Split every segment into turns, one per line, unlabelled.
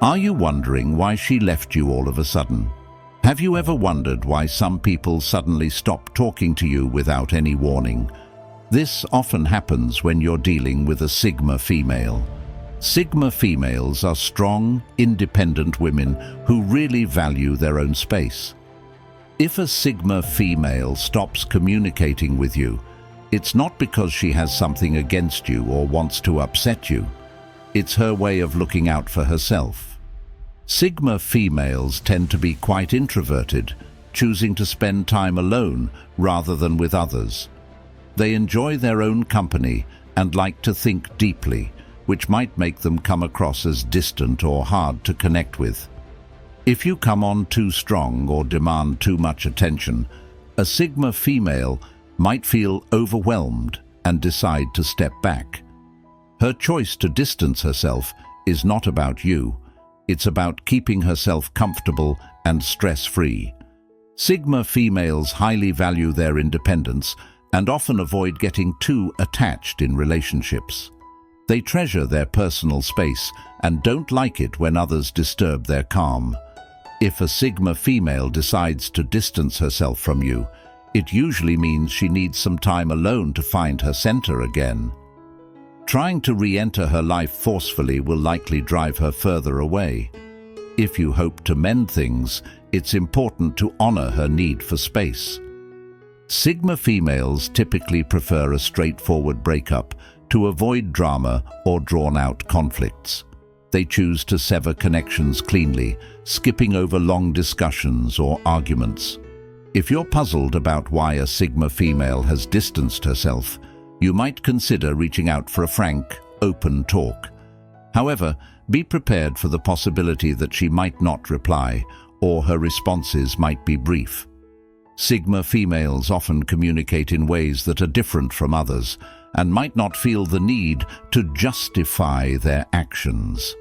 Are you wondering why she left you all of a sudden? Have you ever wondered why some people suddenly stop talking to you without any warning? This often happens when you're dealing with a Sigma female. Sigma females are strong, independent women who really value their own space. If a Sigma female stops communicating with you, it's not because she has something against you or wants to upset you. It's her way of looking out for herself. Sigma females tend to be quite introverted, choosing to spend time alone rather than with others. They enjoy their own company and like to think deeply, which might make them come across as distant or hard to connect with. If you come on too strong or demand too much attention, a Sigma female might feel overwhelmed and decide to step back. Her choice to distance herself is not about you. It's about keeping herself comfortable and stress-free. Sigma females highly value their independence and often avoid getting too attached in relationships. They treasure their personal space and don't like it when others disturb their calm. If a Sigma female decides to distance herself from you, it usually means she needs some time alone to find her center again. Trying to re-enter her life forcefully will likely drive her further away. If you hope to mend things, it's important to honor her need for space. Sigma females typically prefer a straightforward breakup to avoid drama or drawn-out conflicts. They choose to sever connections cleanly, skipping over long discussions or arguments. If you're puzzled about why a Sigma female has distanced herself, you might consider reaching out for a frank, open talk. However, be prepared for the possibility that she might not reply, or her responses might be brief. Sigma females often communicate in ways that are different from others, and might not feel the need to justify their actions.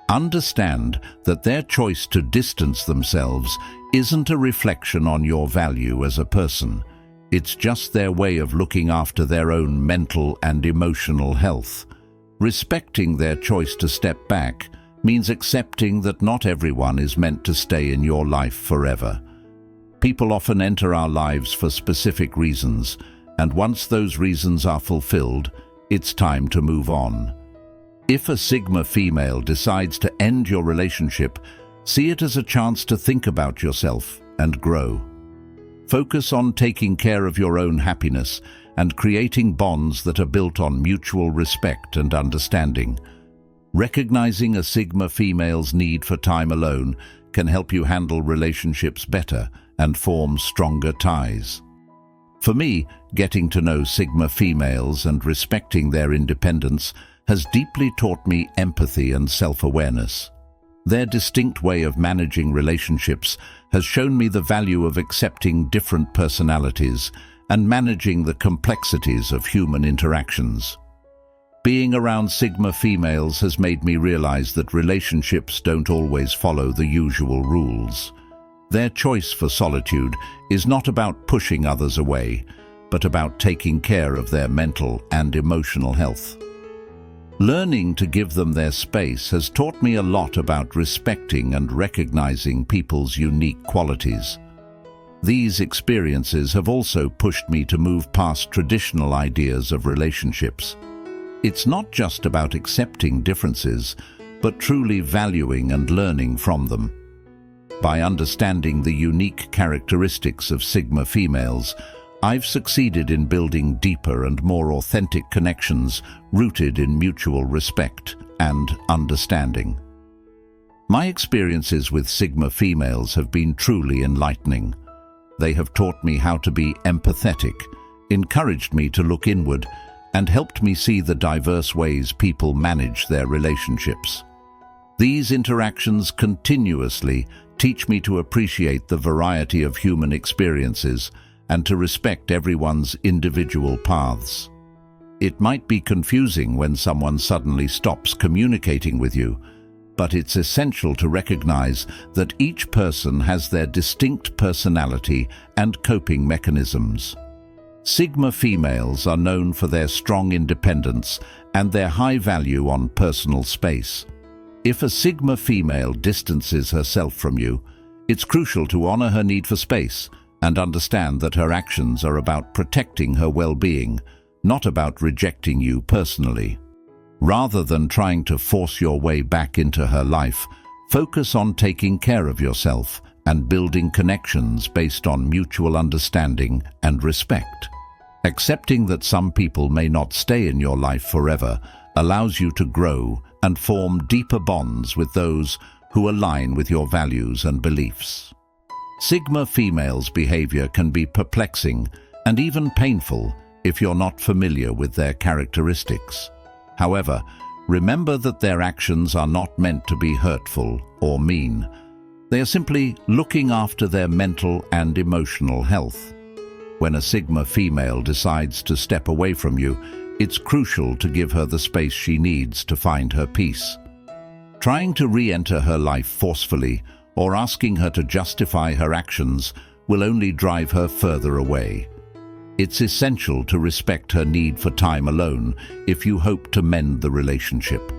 Understand that their choice to distance themselves isn't a reflection on your value as a person. It's just their way of looking after their own mental and emotional health. Respecting their choice to step back means accepting that not everyone is meant to stay in your life forever. People often enter our lives for specific reasons, and once those reasons are fulfilled, it's time to move on. If a Sigma female decides to end your relationship, see it as a chance to think about yourself and grow. Focus on taking care of your own happiness and creating bonds that are built on mutual respect and understanding. Recognizing a Sigma female's need for time alone can help you handle relationships better and form stronger ties. For me, getting to know Sigma females and respecting their independence has deeply taught me empathy and self-awareness. Their distinct way of managing relationships has shown me the value of accepting different personalities and managing the complexities of human interactions. Being around Sigma females has made me realize that relationships don't always follow the usual rules. Their choice for solitude is not about pushing others away, but about taking care of their mental and emotional health. Learning to give them their space has taught me a lot about respecting and recognizing people's unique qualities. These experiences have also pushed me to move past traditional ideas of relationships. It's not just about accepting differences, but truly valuing and learning from them. By understanding the unique characteristics of Sigma females, I've succeeded in building deeper and more authentic connections rooted in mutual respect and understanding. My experiences with Sigma females have been truly enlightening. They have taught me how to be empathetic, encouraged me to look inward, and helped me see the diverse ways people manage their relationships. These interactions continuously teach me to appreciate the variety of human experiences and to respect everyone's individual paths. It might be confusing when someone suddenly stops communicating with you, but it's essential to recognize that each person has their distinct personality and coping mechanisms. Sigma females are known for their strong independence and their high value on personal space. If a Sigma female distances herself from you, it's crucial to honor her need for space and understand that her actions are about protecting her well-being, not about rejecting you personally. Rather than trying to force your way back into her life, focus on taking care of yourself and building connections based on mutual understanding and respect. Accepting that some people may not stay in your life forever allows you to grow and form deeper bonds with those who align with your values and beliefs. Sigma females' behavior can be perplexing and even painful if you're not familiar with their characteristics. However, remember that their actions are not meant to be hurtful or mean. They are simply looking after their mental and emotional health. When a Sigma female decides to step away from you, it's crucial to give her the space she needs to find her peace. Trying to re-enter her life forcefully or asking her to justify her actions will only drive her further away. It's essential to respect her need for time alone if you hope to mend the relationship.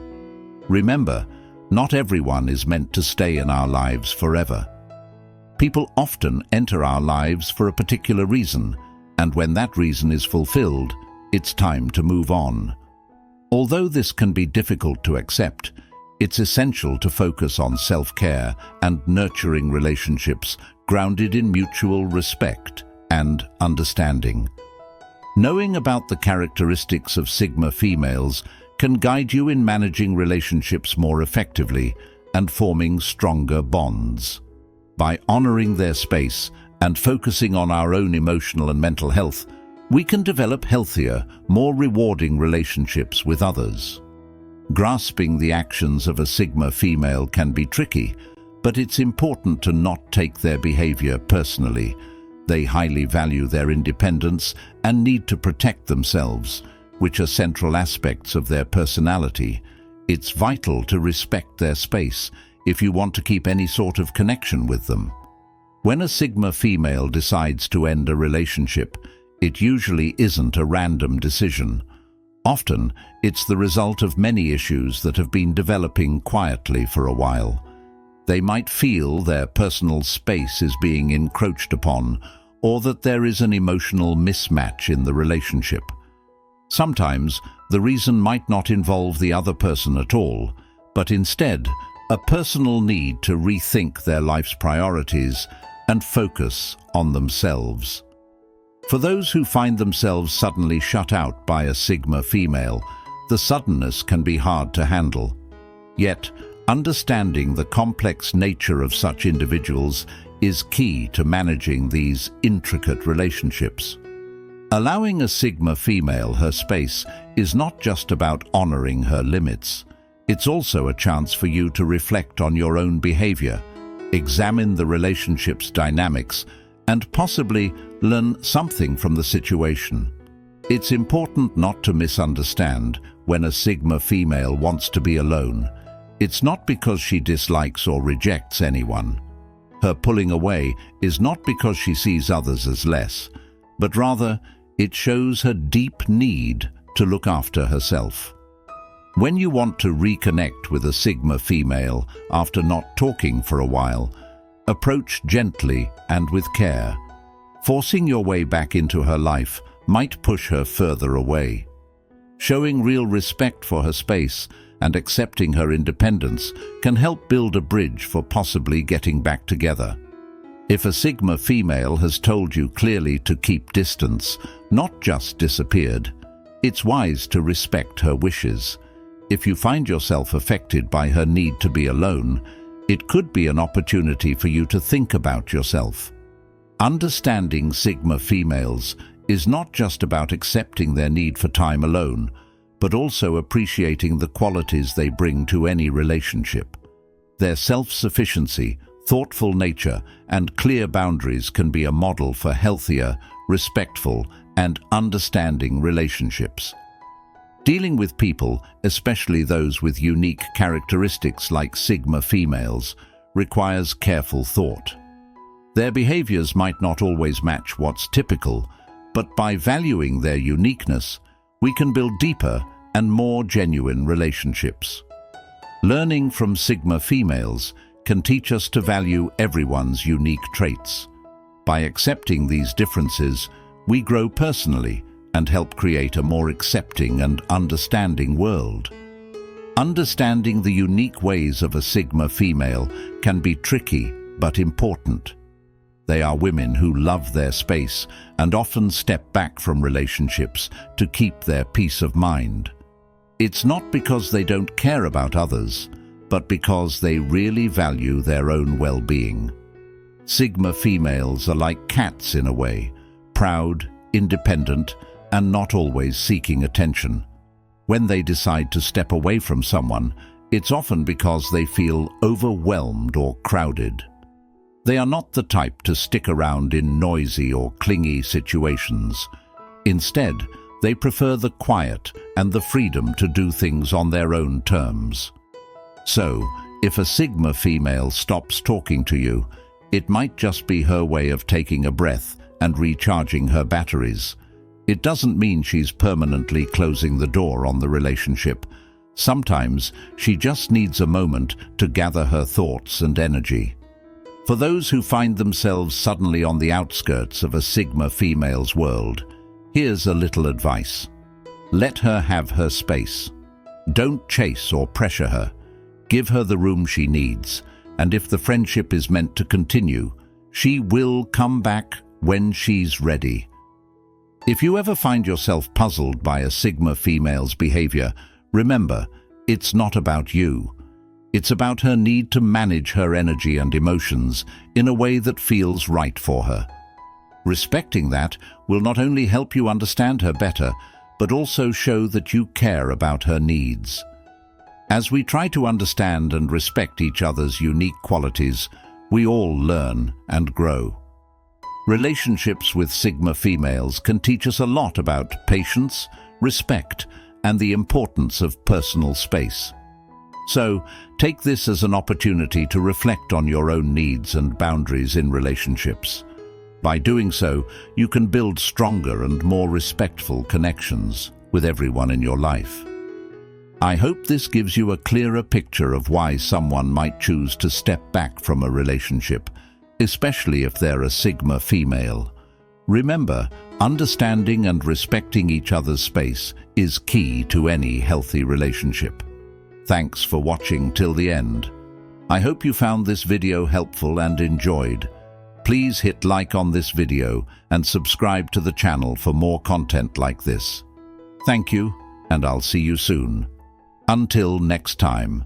Remember, not everyone is meant to stay in our lives forever. People often enter our lives for a particular reason, and when that reason is fulfilled, it's time to move on. Although this can be difficult to accept, it's essential to focus on self-care and nurturing relationships grounded in mutual respect and understanding. Knowing about the characteristics of Sigma females can guide you in managing relationships more effectively and forming stronger bonds. By honoring their space and focusing on our own emotional and mental health, we can develop healthier, more rewarding relationships with others. Grasping the actions of a Sigma female can be tricky, but it's important to not take their behavior personally. They highly value their independence and need to protect themselves, which are central aspects of their personality. It's vital to respect their space if you want to keep any sort of connection with them. When a Sigma female decides to end a relationship, it usually isn't a random decision. Often, it's the result of many issues that have been developing quietly for a while. They might feel their personal space is being encroached upon, or that there is an emotional mismatch in the relationship. Sometimes, the reason might not involve the other person at all, but instead, a personal need to rethink their life's priorities and focus on themselves. For those who find themselves suddenly shut out by a Sigma female, the suddenness can be hard to handle. Yet, understanding the complex nature of such individuals is key to managing these intricate relationships. Allowing a Sigma female her space is not just about honoring her limits. It's also a chance for you to reflect on your own behavior, examine the relationship's dynamics, and possibly learn something from the situation. It's important not to misunderstand when a Sigma female wants to be alone. It's not because she dislikes or rejects anyone. Her pulling away is not because she sees others as less, but rather it shows her deep need to look after herself. When you want to reconnect with a Sigma female after not talking for a while, approach gently and with care. Forcing your way back into her life might push her further away. Showing real respect for her space and accepting her independence can help build a bridge for possibly getting back together. If a Sigma female has told you clearly to keep distance, not just disappeared, it's wise to respect her wishes. If you find yourself affected by her need to be alone, it could be an opportunity for you to think about yourself. Understanding Sigma females is not just about accepting their need for time alone, but also appreciating the qualities they bring to any relationship. Their self-sufficiency, thoughtful nature, and clear boundaries can be a model for healthier, respectful, and understanding relationships. Dealing with people, especially those with unique characteristics like Sigma females, requires careful thought. Their behaviors might not always match what's typical, but by valuing their uniqueness, we can build deeper and more genuine relationships. Learning from Sigma females can teach us to value everyone's unique traits. By accepting these differences, we grow personally and help create a more accepting and understanding world. Understanding the unique ways of a Sigma female can be tricky but important. They are women who love their space and often step back from relationships to keep their peace of mind. It's not because they don't care about others, but because they really value their own well-being. Sigma females are like cats in a way, proud, independent, and not always seeking attention. When they decide to step away from someone, it's often because they feel overwhelmed or crowded. They are not the type to stick around in noisy or clingy situations. Instead, they prefer the quiet and the freedom to do things on their own terms. So, if a Sigma female stops talking to you, it might just be her way of taking a breath and recharging her batteries. It doesn't mean she's permanently closing the door on the relationship. Sometimes she just needs a moment to gather her thoughts and energy. For those who find themselves suddenly on the outskirts of a Sigma female's world, here's a little advice. Let her have her space. Don't chase or pressure her. Give her the room she needs, and if the friendship is meant to continue, she will come back when she's ready. If you ever find yourself puzzled by a Sigma female's behavior, remember, it's not about you. It's about her need to manage her energy and emotions in a way that feels right for her. Respecting that will not only help you understand her better, but also show that you care about her needs. As we try to understand and respect each other's unique qualities, we all learn and grow. Relationships with Sigma females can teach us a lot about patience, respect, and the importance of personal space. So, take this as an opportunity to reflect on your own needs and boundaries in relationships. By doing so, you can build stronger and more respectful connections with everyone in your life. I hope this gives you a clearer picture of why someone might choose to step back from a relationship, especially if they're a Sigma female. Remember, understanding and respecting each other's space is key to any healthy relationship. Thanks for watching till the end. I hope you found this video helpful and enjoyed. Please hit like on this video and subscribe to the channel for more content like this. Thank you, and I'll see you soon. Until next time.